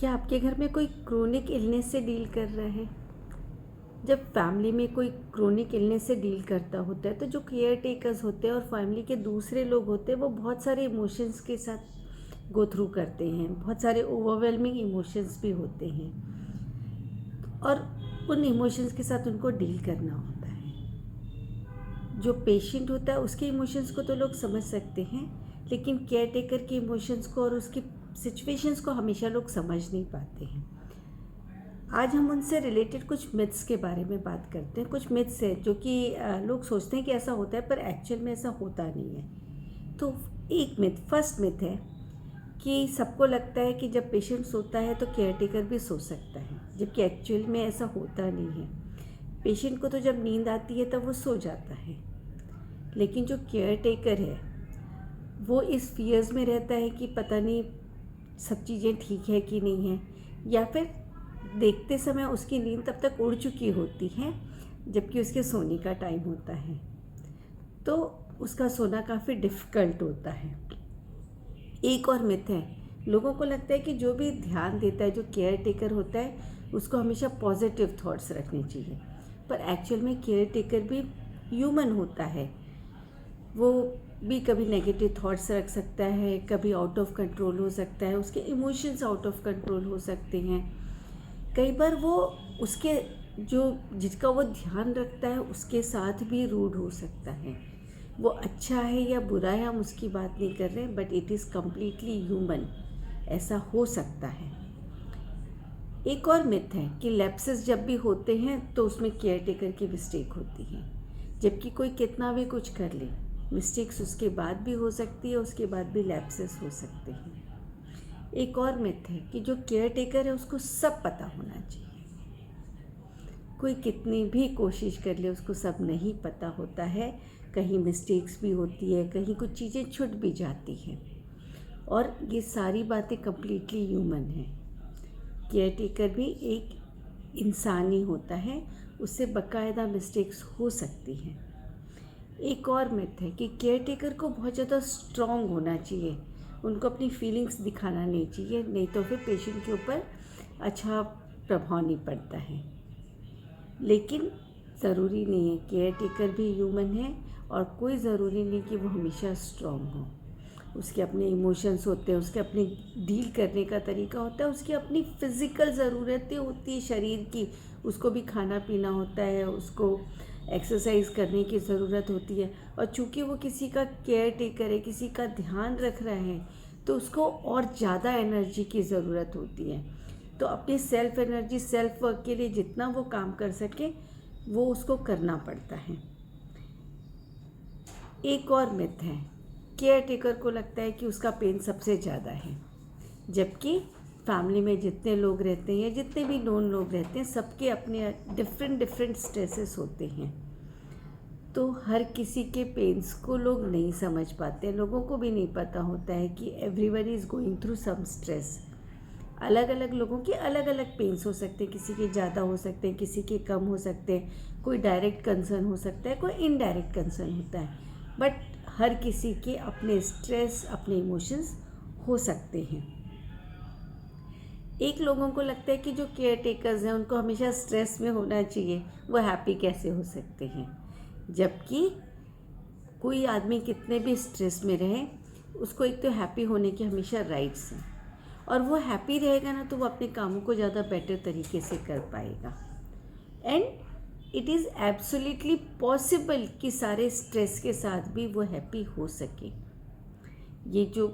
क्या आपके घर में कोई क्रोनिक इलनेस से डील कर रहा है? जब फैमिली में कोई क्रोनिक इलनेस से डील करता होता है तो जो केयर टेकर्स होते हैं और फैमिली के दूसरे लोग होते हैं वो बहुत सारे इमोशंस के साथ गो थ्रू करते हैं। बहुत सारे ओवरवेलमिंग इमोशंस भी होते हैं और उन इमोशंस के साथ उनको डील करना होता है। जो पेशेंट होता है उसके इमोशंस को तो लोग समझ सकते हैं, लेकिन केयर टेकर के इमोशंस को और उसकी सिचुएशंस को हमेशा लोग समझ नहीं पाते हैं। आज हम उनसे रिलेटेड कुछ मिथ्स के बारे में बात करते हैं। कुछ मिथ्स है जो कि लोग सोचते हैं कि ऐसा होता है, पर एक्चुअल में ऐसा होता नहीं है। तो एक मिथ, फर्स्ट मिथ है कि सबको लगता है कि जब पेशेंट सोता है तो केयर टेकर भी सो सकता है, जबकि एक्चुअल में ऐसा होता नहीं है। पेशेंट को तो जब नींद आती है तब वो सो जाता है, लेकिन जो केयर टेकर है वो इस फियर्स में रहता है कि पता नहीं सब चीज़ें ठीक है कि नहीं है, या फिर देखते समय उसकी नींद तब तक उड़ चुकी होती है जबकि उसके सोने का टाइम होता है, तो उसका सोना काफ़ी डिफ़िकल्ट होता है। एक और मिथ है, लोगों को लगता है कि जो भी ध्यान देता है, जो केयर टेकर होता है, उसको हमेशा पॉजिटिव थॉट्स रखने चाहिए, पर एक्चुअल में केयर टेकर भी ह्यूमन होता है। वो भी कभी नेगेटिव थॉट्स रख सकता है, कभी आउट ऑफ कंट्रोल हो सकता है, उसके इमोशंस आउट ऑफ कंट्रोल हो सकते हैं। कई बार वो उसके जो जिसका वो ध्यान रखता है उसके साथ भी रूड हो सकता है। वो अच्छा है या बुरा है हम उसकी बात नहीं कर रहे, but it is completely human, ऐसा हो सकता है। एक और मिथ है कि लैप्सेस जब भी होते हैं तो उसमें केयर टेकर की मिस्टेक होती है, जबकि कोई कितना भी कुछ कर ले, मिस्टेक्स उसके बाद भी हो सकती है, उसके बाद भी लैप्सेस हो सकते हैं। एक और मिथ है कि जो केयर टेकर है उसको सब पता होना चाहिए। कोई कितनी भी कोशिश कर ले उसको सब नहीं पता होता है, कहीं मिस्टेक्स भी होती है, कहीं कुछ चीज़ें छूट भी जाती हैं, और ये सारी बातें कम्प्लीटली ह्यूमन हैं। केयर टेकर भी एक इंसान ही होता है, उससे बाकायदा मिस्टेक्स हो सकती हैं। एक और मिथ है कि केयर टेकर को बहुत ज़्यादा स्ट्रॉन्ग होना चाहिए, उनको अपनी फीलिंग्स दिखाना नहीं चाहिए, नहीं तो फिर पेशेंट के ऊपर अच्छा प्रभाव नहीं पड़ता है। लेकिन ज़रूरी नहीं है, केयर टेकर भी ह्यूमन है और कोई ज़रूरी नहीं कि वो हमेशा स्ट्रॉन्ग हो। उसके अपने इमोशंस होते हैं, उसके अपने डील करने का तरीका होता है, उसकी अपनी फ़िज़िकल ज़रूरतें होती है शरीर की, उसको भी खाना पीना होता है, उसको एक्सरसाइज करने की ज़रूरत होती है। और चूँकि वो किसी का केयर टेकर है, किसी का ध्यान रख रहा है, तो उसको और ज़्यादा एनर्जी की ज़रूरत होती है। तो अपनी सेल्फ एनर्जी, सेल्फ वर्क के लिए जितना वो काम कर सके वो उसको करना पड़ता है। एक और मिथ है, केयर टेकर को लगता है कि उसका पेन सबसे ज़्यादा है, जबकि फैमिली में जितने लोग रहते हैं, जितने भी नॉन लोग रहते हैं, सबके अपने डिफरेंट स्ट्रेसेस होते हैं। तो हर किसी के पेन्स को लोग नहीं समझ पाते, लोगों को भी नहीं पता होता है कि everyone is going through some stress. अलग अलग लोगों के अलग अलग पेन्स हो सकते हैं, किसी के ज़्यादा हो सकते हैं, किसी के कम हो सकते हैं, कोई डायरेक्ट कंसर्न हो सकता है, कोई इनडायरेक्ट कंसर्न होता है, बट हर किसी के अपने स्ट्रेस, अपने इमोशंस हो सकते हैं। एक लोगों को लगता है कि जो केयर टेकर्स हैं उनको हमेशा स्ट्रेस में होना चाहिए, वो हैप्पी कैसे हो सकते हैं, जबकि कोई आदमी कितने भी स्ट्रेस में रहे, उसको एक तो हैप्पी होने के हमेशा राइट्स हैं, और वो हैप्पी रहेगा ना तो वो अपने कामों को ज़्यादा बेटर तरीके से कर पाएगा। And it is absolutely possible कि सारे स्ट्रेस के साथ भी वो हैप्पी हो सके। ये जो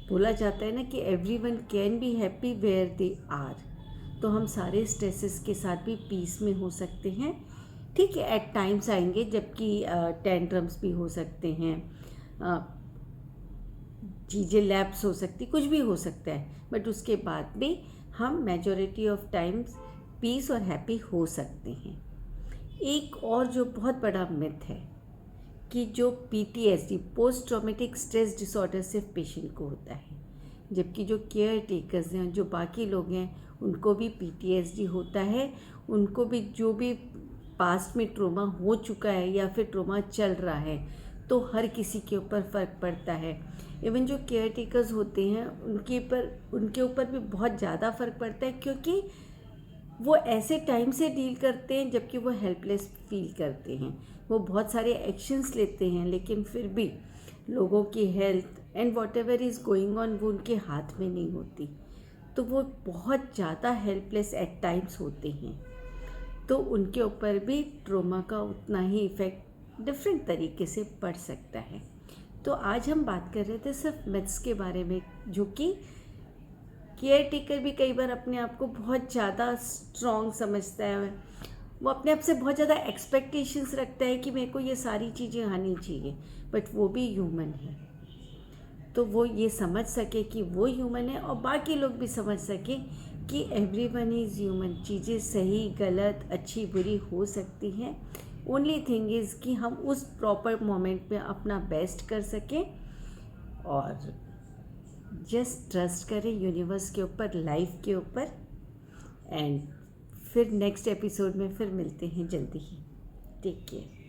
बोला जाता है ना कि everyone can be happy where they are, तो हम सारे स्ट्रेसेस के साथ भी पीस में हो सकते हैं। ठीक है, एट टाइम्स आएंगे जबकि टेंट्रम्स भी हो सकते हैं, चीज़ें लैप्स हो सकती, कुछ भी हो सकता है, बट उसके बाद भी हम मेजॉरिटी ऑफ टाइम्स पीस और हैप्पी हो सकते हैं। एक और जो बहुत बड़ा मिथ है कि जो PTSD, post traumatic stress disorder, सिर्फ पेशेंट को होता है, जबकि जो केयर टेकर्स हैं, जो बाकी लोग हैं, उनको भी PTSD होता है। उनको भी जो भी पास्ट में ट्रोमा हो चुका है या फिर ट्रोमा चल रहा है, तो हर किसी के ऊपर फ़र्क पड़ता है। इवन जो केयर टेकर्स होते हैं उनके ऊपर भी बहुत ज़्यादा फ़र्क पड़ता है, क्योंकि वो ऐसे टाइम से डील करते हैं जबकि वो हेल्पलेस फील करते हैं। वो बहुत सारे एक्शंस लेते हैं, लेकिन फिर भी लोगों की health and what ever is going on वो उनके हाथ में नहीं होती। तो वो बहुत ज़्यादा हेल्पलेस एट टाइम्स होते हैं। तो उनके ऊपर भी ट्रोमा का उतना ही इफ़ेक्ट डिफरेंट तरीके से पड़ सकता है। तो आज हम बात कर रहे थे सिर्फ मिथ्स के बारे में, जो कि केयर टेकर भी कई बार अपने आप को बहुत ज़्यादा स्ट्रॉन्ग समझता है। वो अपने आप से बहुत ज़्यादा एक्सपेक्टेशंस रखता है कि मेरे को ये सारी चीज़ें आनी चाहिए, बट वो भी ह्यूमन है। तो वो ये समझ सके कि वो ह्यूमन है और बाकी लोग भी समझ सके कि एवरीवन इज़ ह्यूमन। चीज़ें सही गलत अच्छी बुरी हो सकती हैं। ओनली थिंग इज़ कि हम उस प्रॉपर मोमेंट में अपना बेस्ट कर सकें और जस्ट ट्रस्ट करें यूनिवर्स के ऊपर, लाइफ के ऊपर। एंड फिर नेक्स्ट एपिसोड में फिर मिलते हैं जल्दी ही। Take care.